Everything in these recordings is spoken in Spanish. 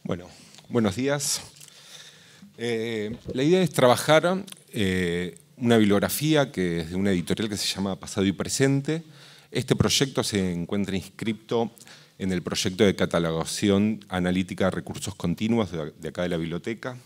Bueno, buenos días. La idea es trabajar una bibliografía que es de una editorial que se llama Pasado y Presente. Este proyecto se encuentra inscripto en el proyecto de catalogación analítica de recursos continuos de acá de la biblioteca.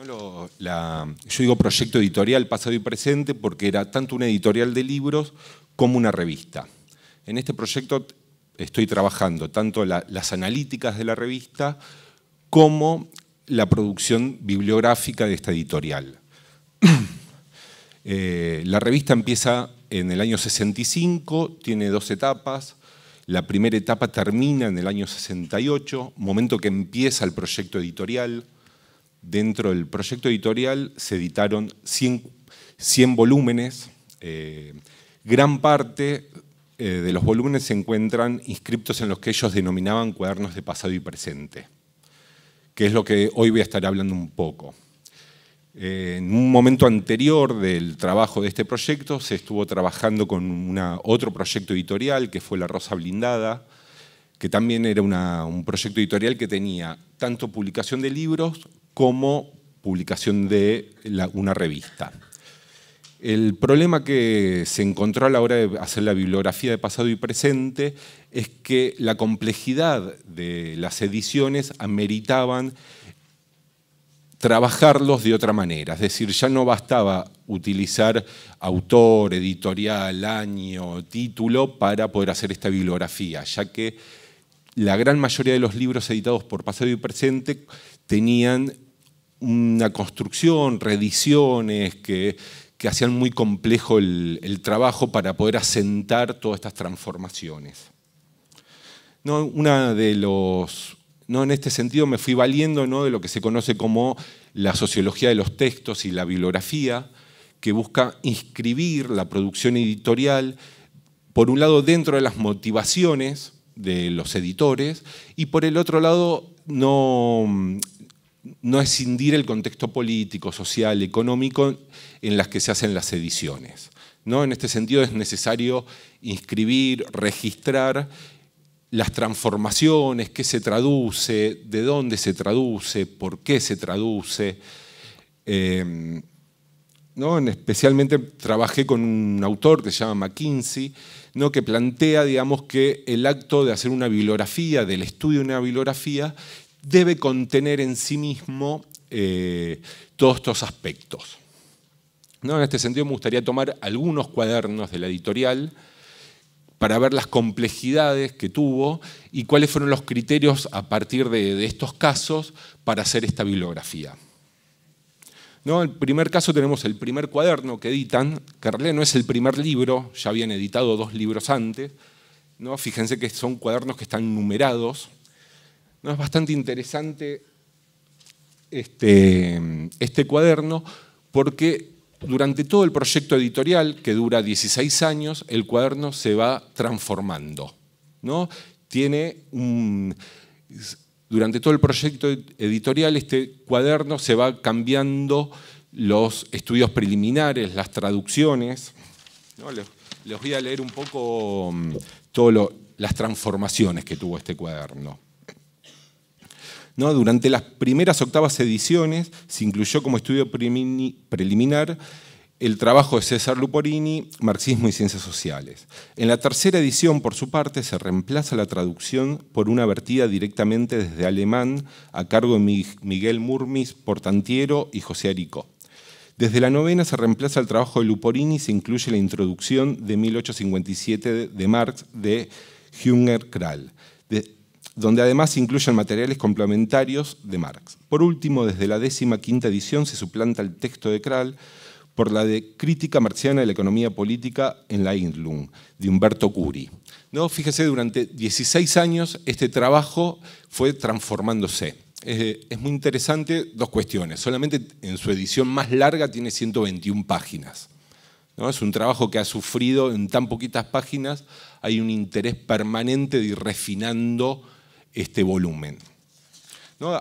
Yo digo proyecto editorial Pasado y Presente porque era tanto una editorial de libros como una revista. En este proyecto estoy trabajando tanto las analíticas de la revista como la producción bibliográfica de esta editorial. La revista empieza en el año 65, tiene 2 etapas. La primera etapa termina en el año 68, momento que empieza el proyecto editorial. Dentro del proyecto editorial se editaron 100 volúmenes. Gran parte de los volúmenes se encuentran inscriptos en los que ellos denominaban cuadernos de pasado y presente, que es lo que hoy voy a estar hablando un poco. En un momento anterior del trabajo de este proyecto se estuvo trabajando con otro proyecto editorial que fue La Rosa Blindada, que también era un proyecto editorial que tenía tanto publicación de libros como publicación de una revista. El problema que se encontró a la hora de hacer la bibliografía de pasado y presente es que la complejidad de las ediciones ameritaban trabajarlos de otra manera. Es decir, ya no bastaba utilizar autor, editorial, año, título para poder hacer esta bibliografía, ya que la gran mayoría de los libros editados por Pasado y Presente tenían una construcción, reediciones que hacían muy complejo el trabajo para poder asentar todas estas transformaciones. En este sentido me fui valiendo de lo que se conoce como la sociología de los textos y la bibliografía, que busca inscribir la producción editorial, por un lado dentro de las motivaciones de los editores y por el otro lado no escindir el contexto político, social, económico en las que se hacen las ediciones. En este sentido es necesario inscribir, registrar las transformaciones, qué se traduce, de dónde se traduce, por qué se traduce. Especialmente trabajé con un autor que se llama McKinsey, que plantea, que el acto de hacer una bibliografía, del estudio de una bibliografía, debe contener en sí mismo todos estos aspectos. En este sentido me gustaría tomar algunos cuadernos de la editorial para ver las complejidades que tuvo y cuáles fueron los criterios a partir de estos casos para hacer esta bibliografía. En el primer caso tenemos el primer cuaderno que editan, que en realidad no es el primer libro, ya habían editado 2 libros antes. Fíjense que son cuadernos que están numerados. Es bastante interesante este cuaderno porque durante todo el proyecto editorial, que dura 16 años, el cuaderno se va transformando. Durante todo el proyecto editorial, este cuaderno se va cambiando los estudios preliminares, las traducciones. Les voy a leer un poco todas las transformaciones que tuvo este cuaderno. Durante las primeras 8ª ediciones se incluyó como estudio preliminar el trabajo de César Luporini, Marxismo y Ciencias Sociales. En la 3ª edición, por su parte, se reemplaza la traducción por una vertida directamente desde alemán a cargo de Miguel Murmis, Portantiero y José Aricó. Desde la 9ª se reemplaza el trabajo de Luporini y se incluye la introducción de 1857 de Marx de Jünger Kral, donde además se incluyen materiales complementarios de Marx. Por último, desde la 15ª edición se suplanta el texto de Kral por la de Crítica marxiana de la economía política en la Einlung, de Humberto Curi. Fíjese, durante 16 años este trabajo fue transformándose. Es muy interesante 2 cuestiones. Solamente en su edición más larga tiene 121 páginas. Es un trabajo que ha sufrido en tan poquitas páginas, hay un interés permanente de ir refinando este volumen.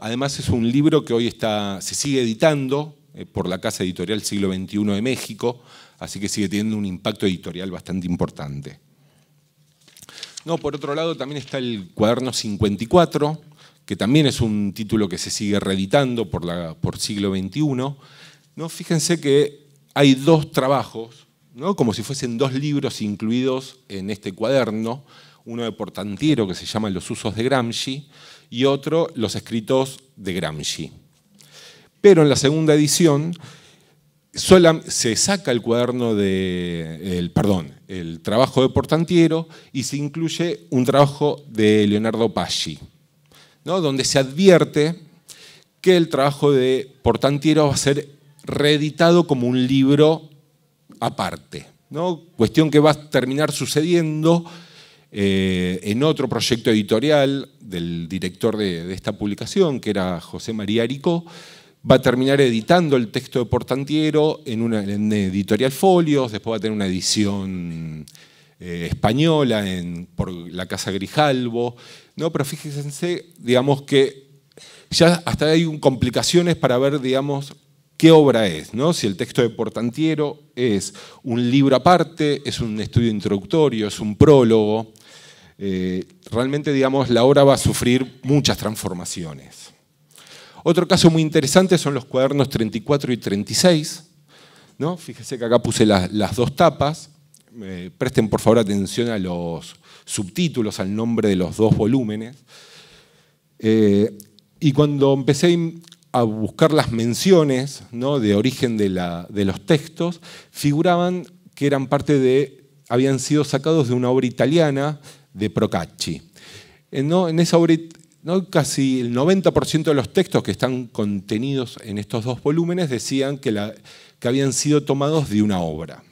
Además es un libro que hoy se sigue editando por la Casa Editorial Siglo XXI de México, así que sigue teniendo un impacto editorial bastante importante. No, por otro lado también está el cuaderno 54, que también es un título que se sigue reeditando por siglo XXI. ¿No? Fíjense que hay dos trabajos, ¿no? Como si fuesen dos libros incluidos en este cuaderno, uno de Portantiero que se llama Los usos de Gramsci y otro Los escritos de Gramsci. Pero en la segunda edición se saca el cuaderno el trabajo de Portantiero y se incluye un trabajo de Leonardo Paggi, ¿no? Donde se advierte que el trabajo de Portantiero va a ser reeditado como un libro aparte, ¿no? Cuestión que va a terminar sucediendo en otro proyecto editorial del director de esta publicación, que era José María Aricó. Va a terminar editando el texto de Portantiero en Editorial Folios, después va a tener una edición española por la Casa Grijalbo, ¿no? Pero fíjense, digamos que ya hasta hay complicaciones para ver, digamos, qué obra es, ¿no? Si el texto de Portantiero es un libro aparte, es un estudio introductorio, es un prólogo. Realmente, digamos, la obra va a sufrir muchas transformaciones. Otro caso muy interesante son los cuadernos 34 y 36. ¿No? Fíjense que acá puse las dos tapas. Presten por favor atención a los subtítulos, al nombre de los dos volúmenes. Y cuando empecé a buscar las menciones, ¿no?, de origen de los textos, figuraban que habían sido sacados de una obra italiana de Procacci. En esa obra, ¿no?, casi el 90% de los textos que están contenidos en estos dos volúmenes decían que habían sido tomados de una obra.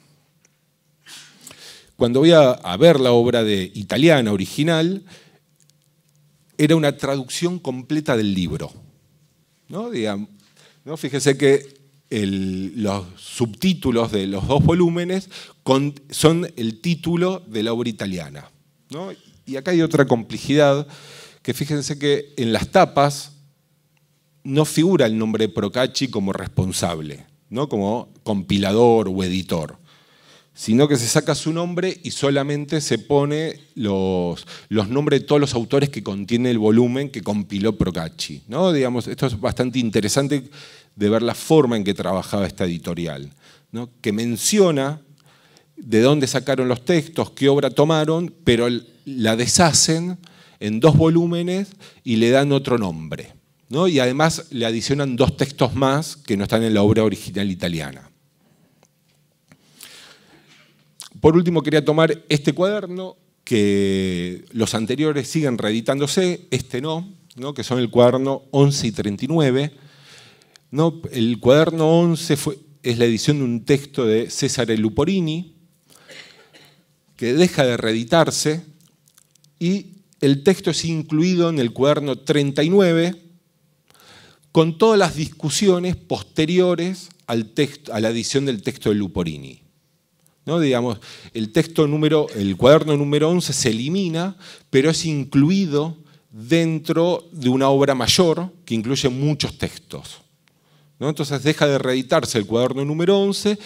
Cuando voy a ver la obra italiana original, era una traducción completa del libro, ¿no? ¿no? Fíjense que los subtítulos de los dos volúmenes son el título de la obra italiana, ¿no? Y acá hay otra complejidad, que fíjense que en las tapas no figura el nombre de Procacci como responsable, ¿no?, como compilador o editor, sino que se saca su nombre y solamente se pone los nombres de todos los autores que contiene el volumen que compiló Procacci, ¿no? Digamos, esto es bastante interesante de ver la forma en que trabajaba esta editorial, ¿no?, que menciona de dónde sacaron los textos, qué obra tomaron, pero la deshacen en dos volúmenes y le dan otro nombre, ¿no? Y además le adicionan dos textos más que no están en la obra original italiana. Por último, quería tomar este cuaderno, que los anteriores siguen reeditándose, este no, que son el cuaderno 11 y 39. ¿No? El cuaderno 11 es la edición de un texto de Cesare Luporini, que deja de reeditarse, y el texto es incluido en el cuaderno 39 con todas las discusiones posteriores a la edición del texto de Luporini, ¿no? Digamos, el cuaderno número 11 se elimina, pero es incluido dentro de una obra mayor que incluye muchos textos, ¿no? Entonces deja de reeditarse el cuaderno número 11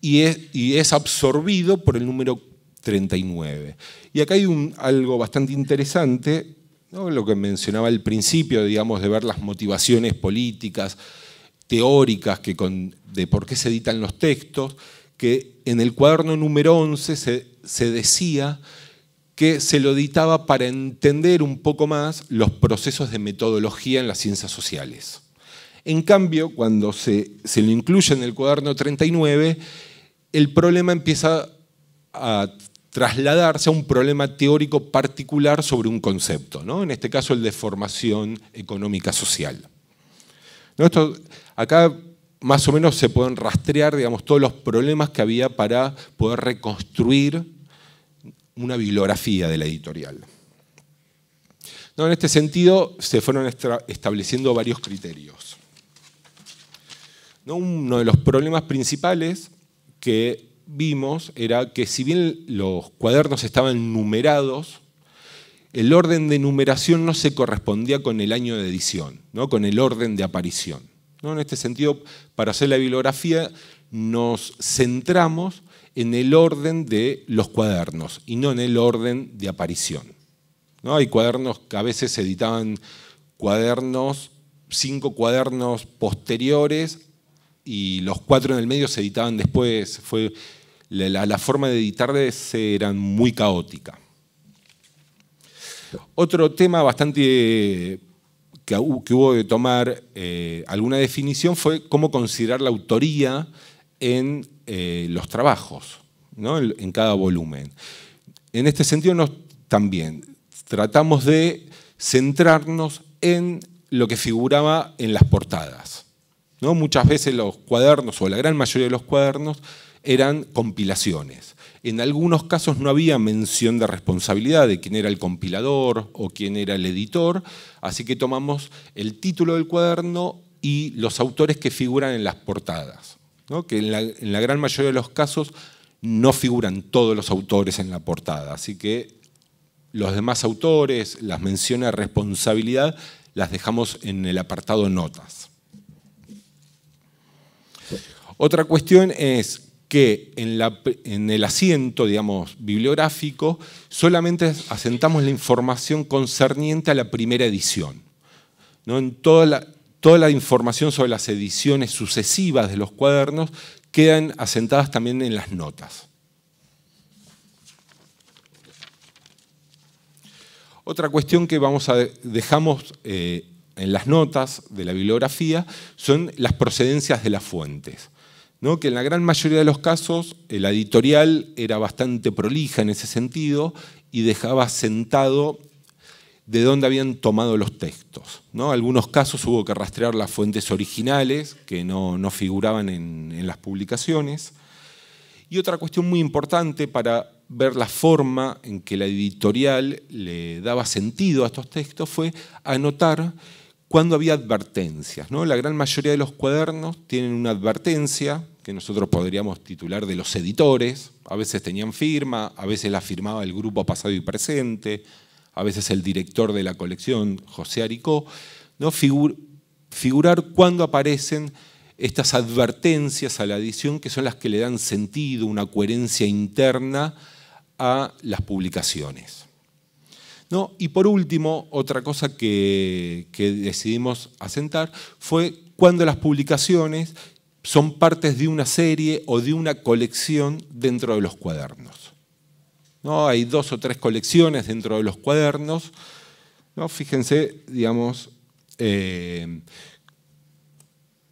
y es absorbido por el número 39. Y acá hay algo bastante interesante, ¿no?, lo que mencionaba al principio, digamos, de ver las motivaciones políticas, teóricas, de por qué se editan los textos, que en el cuaderno número 11 se decía que se lo editaba para entender un poco más los procesos de metodología en las ciencias sociales. En cambio, cuando se lo incluye en el cuaderno 39, el problema empieza a trasladarse a un problema teórico particular sobre un concepto, ¿no? En este caso el de formación económica social. ¿No? Acá más o menos se pueden rastrear, digamos, todos los problemas que había para poder reconstruir una bibliografía de la editorial. ¿No? En este sentido se fueron estableciendo varios criterios. ¿No? Uno de los problemas principales que vimos era que si bien los cuadernos estaban numerados, el orden de numeración no se correspondía con el año de edición, ¿no?, con el orden de aparición, ¿no? En este sentido, para hacer la bibliografía nos centramos en el orden de los cuadernos y no en el orden de aparición, ¿no? Hay cuadernos que a veces se editaban cuadernos, 5 cuadernos posteriores y los 4 en el medio se editaban después. La forma de editar era muy caótica. Otro tema bastante que hubo que tomar alguna definición fue cómo considerar la autoría en los trabajos, ¿no? En cada volumen. En este sentido, también tratamos de centrarnos en lo que figuraba en las portadas, ¿no? Muchas veces los cuadernos, o la gran mayoría de los cuadernos, eran compilaciones. En algunos casos no había mención de responsabilidad de quién era el compilador o quién era el editor, así que tomamos el título del cuaderno y los autores que figuran en las portadas, ¿no? Que en la gran mayoría de los casos no figuran todos los autores en la portada, así que los demás autores, las menciones de responsabilidad, las dejamos en el apartado notas. Otra cuestión es que en el asiento, digamos, bibliográfico, solamente asentamos la información concerniente a la primera edición, ¿no? En toda la información sobre las ediciones sucesivas de los cuadernos quedan asentadas también en las notas. Otra cuestión que dejamos en las notas de la bibliografía son las procedencias de las fuentes, ¿no? Que en la gran mayoría de los casos la editorial era bastante prolija en ese sentido y dejaba sentado de dónde habían tomado los textos, ¿no? En algunos casos hubo que rastrear las fuentes originales que no figuraban en las publicaciones. Y otra cuestión muy importante para ver la forma en que la editorial le daba sentido a estos textos fue anotar cuando había advertencias, ¿no? La gran mayoría de los cuadernos tienen una advertencia que nosotros podríamos titular de los editores. A veces tenían firma, a veces la firmaba el grupo Pasado y Presente, a veces el director de la colección, José Aricó, ¿no? Figurar cuando aparecen estas advertencias a la edición, que son las que le dan sentido, una coherencia interna a las publicaciones, ¿no? Y por último, otra cosa que decidimos asentar fue cuando las publicaciones son partes de una serie o de una colección dentro de los cuadernos, ¿no? Hay 2 o 3 colecciones dentro de los cuadernos, ¿no? Fíjense, digamos,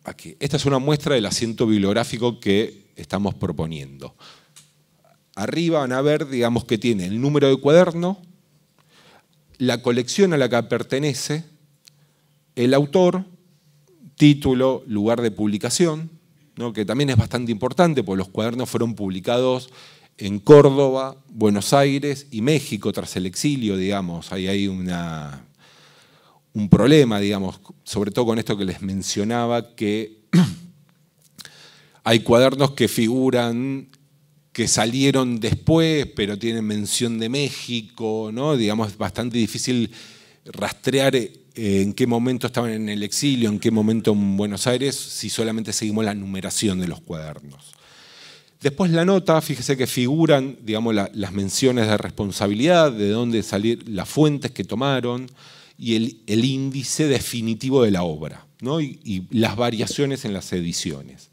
aquí. Esta es una muestra del asiento bibliográfico que estamos proponiendo. Arriba van a ver, digamos, que tiene el número de cuaderno, la colección a la que pertenece, el autor, título, lugar de publicación, ¿no? Que también es bastante importante porque los cuadernos fueron publicados en Córdoba, Buenos Aires y México tras el exilio, digamos. Ahí hay un problema, digamos, sobre todo con esto que les mencionaba, que hay cuadernos que figuran, que salieron después, pero tienen mención de México, ¿no? Digamos, es bastante difícil rastrear en qué momento estaban en el exilio, en qué momento en Buenos Aires, si solamente seguimos la numeración de los cuadernos. Después la nota, fíjese que figuran, digamos, las menciones de responsabilidad, de dónde salir, las fuentes que tomaron y el índice definitivo de la obra, ¿no? Y las variaciones en las ediciones.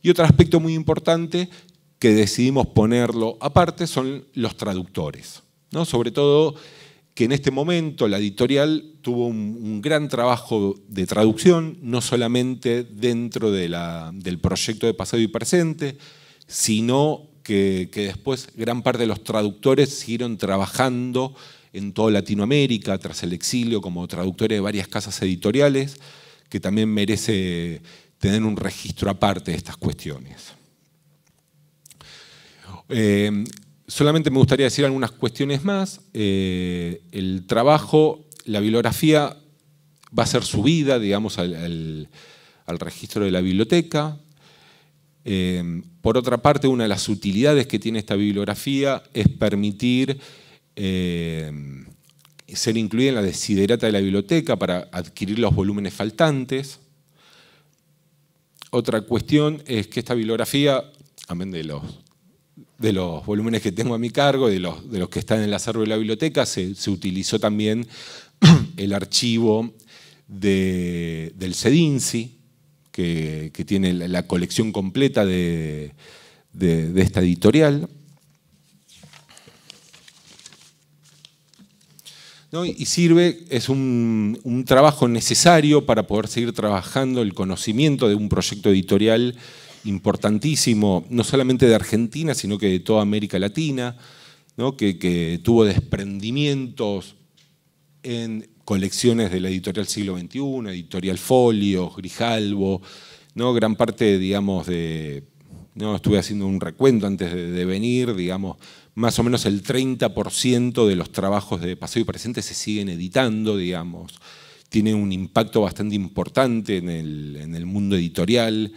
Y otro aspecto muy importante que decidimos ponerlo aparte son los traductores, ¿no? Sobre todo que en este momento la editorial tuvo un gran trabajo de traducción, no solamente dentro del proyecto de Pasado y Presente, sino que después gran parte de los traductores siguieron trabajando en toda Latinoamérica tras el exilio como traductores de varias casas editoriales, que también merece tener un registro aparte de estas cuestiones. Solamente me gustaría decir algunas cuestiones más. El trabajo, la bibliografía va a ser subida, digamos, al registro de la biblioteca. Por otra parte, una de las utilidades que tiene esta bibliografía es permitir ser incluida en la desiderata de la biblioteca para adquirir los volúmenes faltantes. Otra cuestión es que esta bibliografía, amén de los de los volúmenes que tengo a mi cargo, de los que están en el acervo de la biblioteca, se utilizó también el archivo del CEDINSI, que tiene la colección completa de esta editorial. ¿No? Y sirve, es un trabajo necesario para poder seguir trabajando el conocimiento de un proyecto editorial importantísimo, no solamente de Argentina, sino que de toda América Latina, ¿no? que tuvo desprendimientos en colecciones de la editorial Siglo XXI, editorial Folio, Grijalbo, ¿no? Gran parte, digamos, ¿no? Estuve haciendo un recuento antes de venir, digamos, más o menos el 30% de los trabajos de Pasado y Presente se siguen editando, digamos. Tiene un impacto bastante importante en el mundo editorial.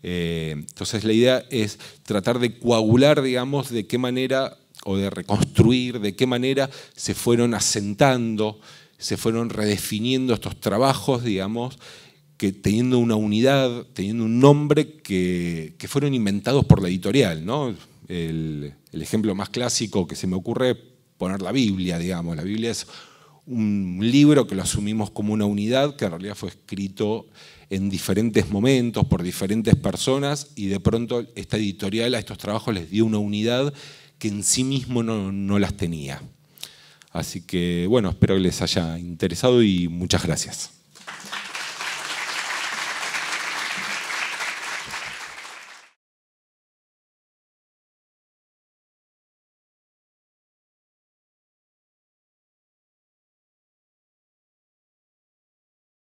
Entonces la idea es tratar de coagular, digamos, de qué manera, o de reconstruir, de qué manera se fueron asentando, se fueron redefiniendo estos trabajos, digamos, que teniendo una unidad, teniendo un nombre que fueron inventados por la editorial, ¿no? El ejemplo más clásico que se me ocurre es poner la Biblia, digamos. La Biblia es un libro que lo asumimos como una unidad que en realidad fue escrito en diferentes momentos por diferentes personas y de pronto esta editorial a estos trabajos les dio una unidad que en sí mismo no las tenía. Así que, bueno, espero que les haya interesado y muchas gracias.